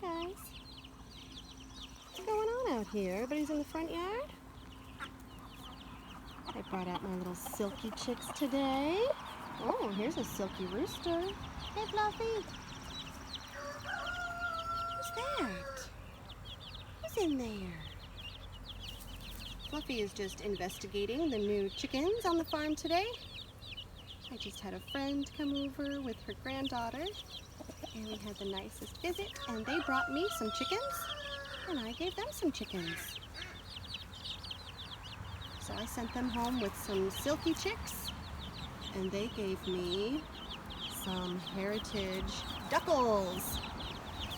guys. What's going on out here? Everybody's in the front yard? I brought out my little silky chicks today. Oh, here's a silky rooster. Hey, Fluffy. Who's that? Who's in there? Fluffy is just investigating the new chickens on the farm today. I just had a friend come over with her granddaughter, and we had the nicest visit, and they brought me some chickens, and I gave them some chickens. So I sent them home with some silky chicks, and they gave me some heritage duckles.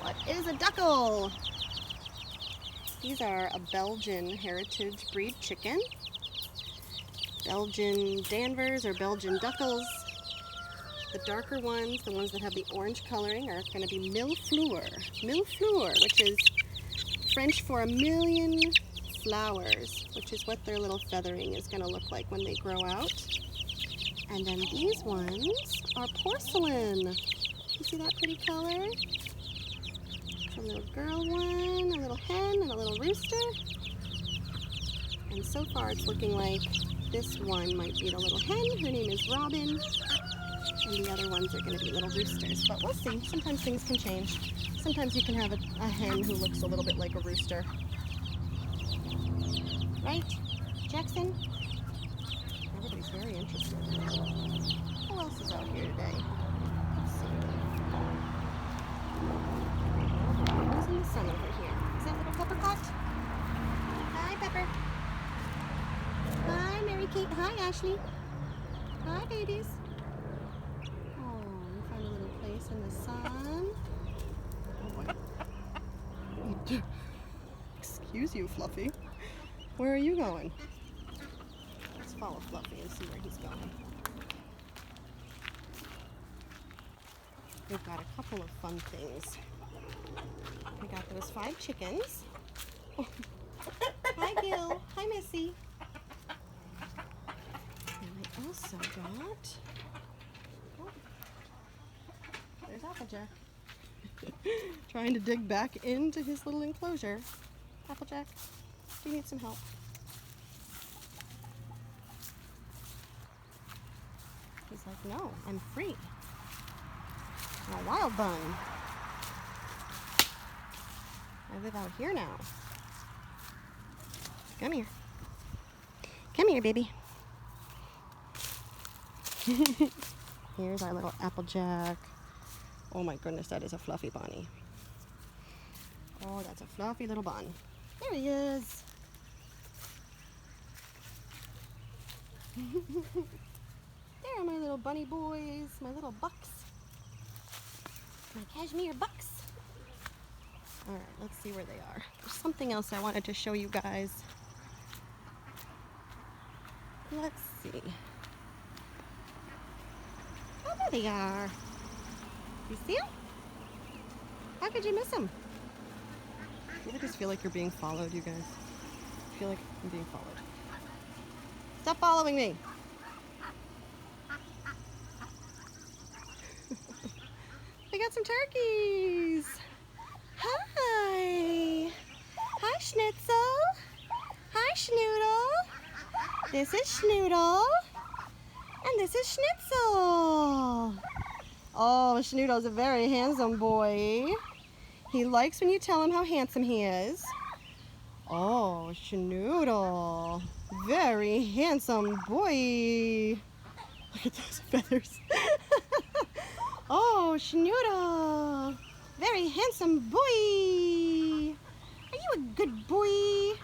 What is a duckle? These are a Belgian heritage breed chicken. Belgian Danvers or Belgian duckles. The darker ones, the ones that have the orange coloring, are going to be mille fleur. Mille fleur, which is French for a million flowers, which is what their little feathering is going to look like when they grow out. And then these ones are porcelain. You see that pretty color? It's a little girl one, a little hen, and a little rooster. And so far it's looking like this one might be the little hen. Her name is Robin. And the other ones are going to be little roosters. But we'll see. Sometimes things can change. Sometimes you can have a hen who looks a little bit like a rooster. Right, Jackson? Everybody's very interested. Who else is out here today? Let's see. Who's in the sun over here? Is that little Pepper Pot? Hi, Pepper. Hi, Mary Kate. Hi, Ashley. Hi, babies. Oh, we found a little place in the sun. Oh boy. Excuse you, Fluffy. Where are you going? Let's follow Fluffy and see where he's going. We've got a couple of fun things. We got those 5 chickens. Oh. Hi, Gil. Hi, Missy. And I also got... Oh, there's Applejack. Trying to dig back into his little enclosure. Applejack, do you need some help? He's like, no, I'm free. I'm a wild bun. I live out here now. Come here. Come here, baby. Here's our little Applejack. Oh my goodness, that is a fluffy bunny. Oh, that's a fluffy little bun. There he is. There are my little bunny boys, my little bucks. My cashmere bucks. All right, let's see where they are. There's something else I wanted to show you guys. Let's see. Oh, there they are. You see them? How could you miss them? You ever just feel like you're being followed, you guys? I feel like I'm being followed. Stop following me. We got some turkeys. Hi. Hi, Schnitzel. Hi, Schnoodle. This is Schnoodle. And this is Schnitzel. Oh, Schnoodle's a very handsome boy. He likes when you tell him how handsome he is. Oh, Schnoodle. Very handsome boy. Look at those feathers. Oh, Schnoodle. Very handsome boy. Are you a good boy?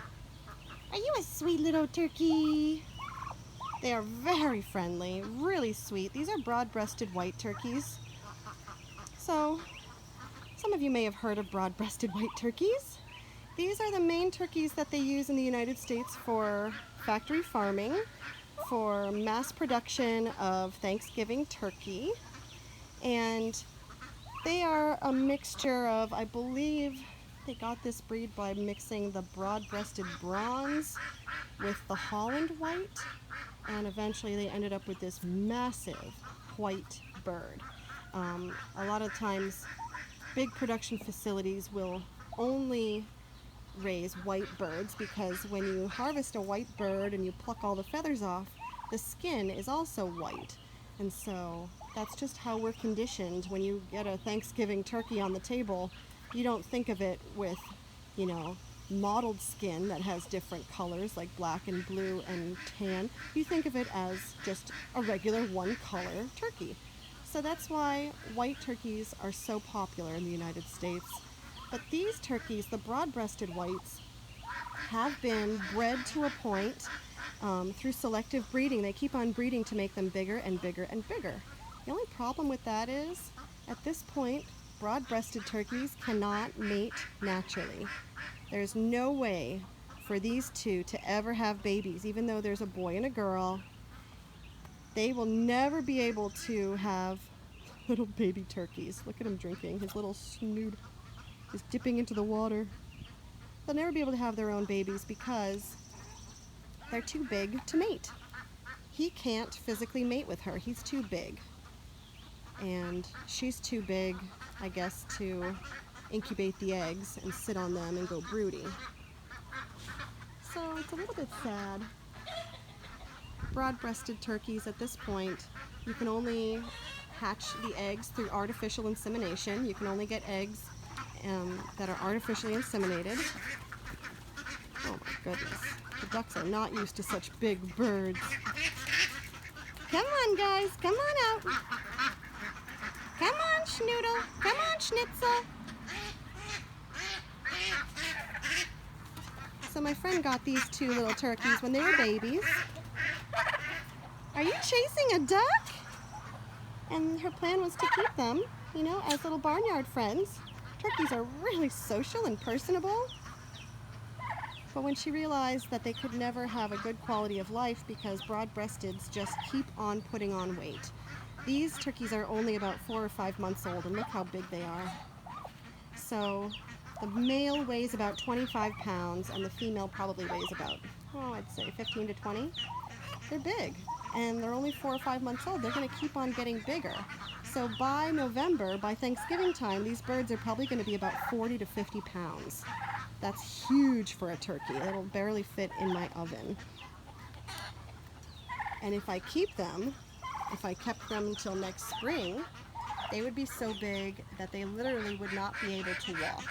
Are you a sweet little turkey? They are very friendly, really sweet. These are broad-breasted white turkeys. So, some of you may have heard of broad-breasted white turkeys. These are the main turkeys that they use in the United States for factory farming, for mass production of Thanksgiving turkey. And they are a mixture of, I believe they got this breed by mixing the broad-breasted bronze with the Holland white, and eventually they ended up with this massive white bird. A lot of times big production facilities will only raise white birds because when you harvest a white bird and you pluck all the feathers off, the skin is also white. And so that's just how we're conditioned. When you get a Thanksgiving turkey on the table, you don't think of it with, mottled skin that has different colors like black and blue and tan. You think of it as just a regular one color turkey. So that's why white turkeys are so popular in the United States. But these turkeys, the broad-breasted whites, have been bred to a point through selective breeding. They keep on breeding to make them bigger and bigger and bigger. The only problem with that is, at this point, broad-breasted turkeys cannot mate naturally. There's no way for these two to ever have babies, even though there's a boy and a girl. They will never be able to have little baby turkeys. Look at him drinking. His little snoot is dipping into the water. They'll never be able to have their own babies because they're too big to mate. He can't physically mate with her. He's too big. And she's too big, I guess, to incubate the eggs and sit on them and go broody. So it's a little bit sad. Broad-breasted turkeys at this point, you can only hatch the eggs through artificial insemination. You can only get eggs that are artificially inseminated. Oh my goodness. The ducks are not used to such big birds. Come on, guys. Come on out. Come on, Schnoodle. Come on, Schnitzel. So my friend got these two little turkeys when they were babies. Are you chasing a duck? And her plan was to keep them, as little barnyard friends. Turkeys are really social and personable. But when she realized that they could never have a good quality of life because broad-breasteds just keep on putting on weight. These turkeys are only about 4 or 5 months old, and look how big they are. So the male weighs about 25 pounds, and the female probably weighs about, I'd say 15 to 20. They're big, and they're only 4 or 5 months old. They're going to keep on getting bigger. So by November, by Thanksgiving time, these birds are probably going to be about 40 to 50 pounds. That's huge for a turkey. It'll barely fit in my oven. And if I keep them, if I kept them until next spring, they would be so big that they literally would not be able to walk.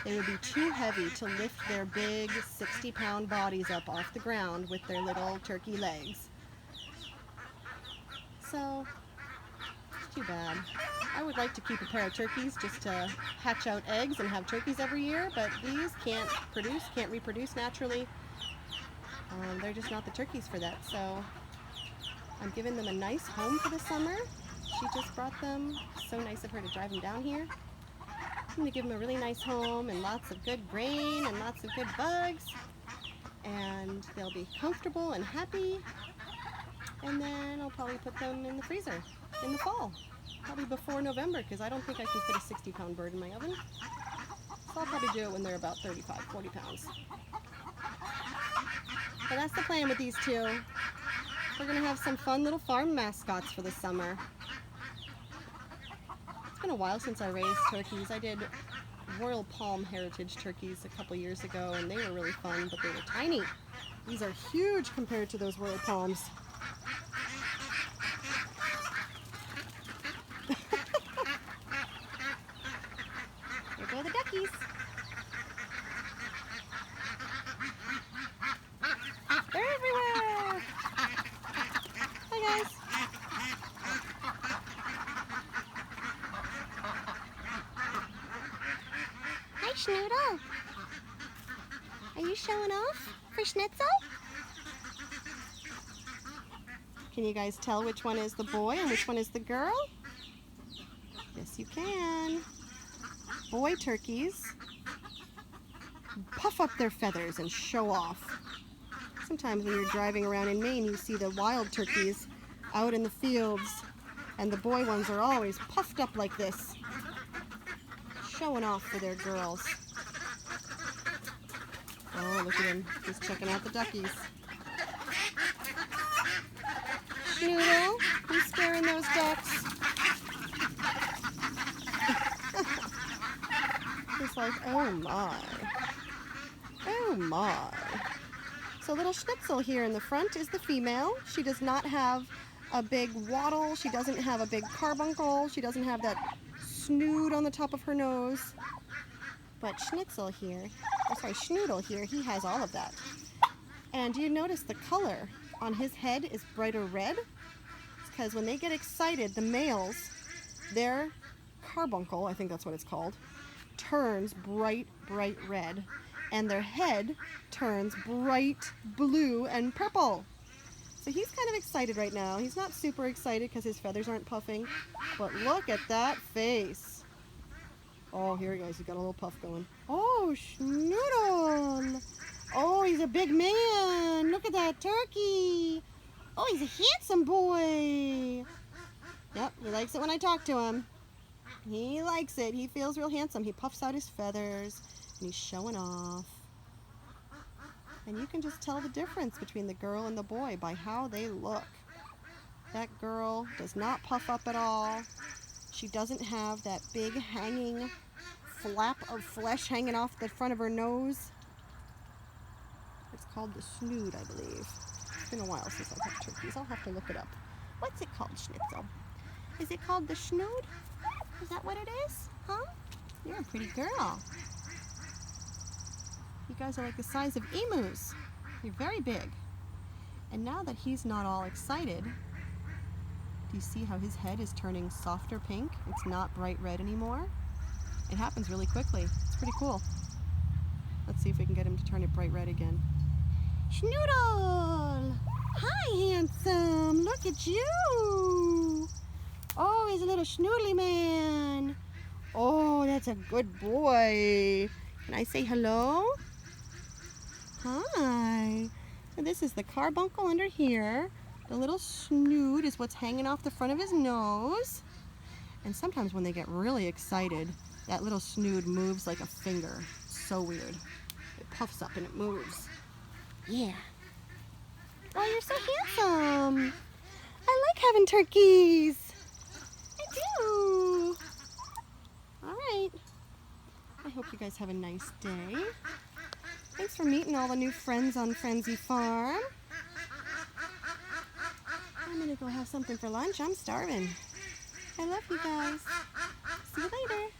They would be too heavy to lift their big 60-pound bodies up off the ground with their little turkey legs. So, it's too bad. I would like to keep a pair of turkeys just to hatch out eggs and have turkeys every year, but these can't reproduce naturally. They're just not the turkeys for that, so I'm giving them a nice home for the summer. She just brought them. So nice of her to drive them down here. I'm going to give them a really nice home and lots of good grain and lots of good bugs. And they'll be comfortable and happy. And then I'll probably put them in the freezer in the fall. Probably before November, because I don't think I can fit a 60-pound bird in my oven. So I'll probably do it when they're about 35, 40 pounds. But that's the plan with these two. We're going to have some fun little farm mascots for the summer. It's been a while since I raised turkeys. I did Royal Palm Heritage turkeys a couple years ago, and they were really fun, but they were tiny. These are huge compared to those Royal Palms. There go the duckies. They're everywhere. Hi, guys. Hi, Schnoodle. Are you showing off for Schnitzel? Can you guys tell which one is the boy and which one is the girl? Yes, you can. Boy turkeys puff up their feathers and show off. Sometimes when you're driving around in Maine, you see the wild turkeys out in the fields, and the boy ones are always puffed up like this, showing off for their girls. Oh, look at him. He's checking out the duckies. Schnoodle, you scaring those ducks? like, oh my. Oh my. So little Schnitzel here in the front is the female. She does not have a big waddle. She doesn't have a big carbuncle. She doesn't have that snood on the top of her nose. But Schnitzel here, Schnoodle here, he has all of that. And do you notice the color on his head is brighter red? It's because when they get excited, the males, their carbuncle, I think that's what it's called, turns bright, bright red. And their head turns bright blue and purple. So he's kind of excited right now. He's not super excited because his feathers aren't puffing. But look at that face. Oh, here he goes. He's got a little puff going. Oh, Schnoodle. Oh, he's a big man. Look at that turkey. Oh, he's a handsome boy. Yep, he likes it when I talk to him. He likes it. He feels real handsome. He puffs out his feathers and he's showing off. And you can just tell the difference between the girl and the boy by how they look. That girl does not puff up at all. She doesn't have that big hanging flap of flesh hanging off the front of her nose. It's called the snood, I believe. It's been a while since I've had turkeys. I'll have to look it up. What's it called, Schnitzel? Is it called the snood? Is that what it is? Huh? You're a pretty girl. You guys are like the size of emus. You're very big. And now that he's not all excited, do you see how his head is turning softer pink? It's not bright red anymore. It happens really quickly. It's pretty cool. Let's see if we can get him to turn it bright red again. Schnoodle! Hi, handsome! Look at you! Oh, he's a little schnoodly man. Oh, that's a good boy. Can I say hello? Hi. So this is the carbuncle under here. The little snood is what's hanging off the front of his nose. And sometimes when they get really excited, that little snood moves like a finger. So weird. It puffs up and it moves. Yeah. Oh, you're so handsome. I like having turkeys. I do. All right. I hope you guys have a nice day. Thanks for meeting all the new friends on Frenzy Farm. I'm gonna go have something for lunch. I'm starving. I love you guys. See you later.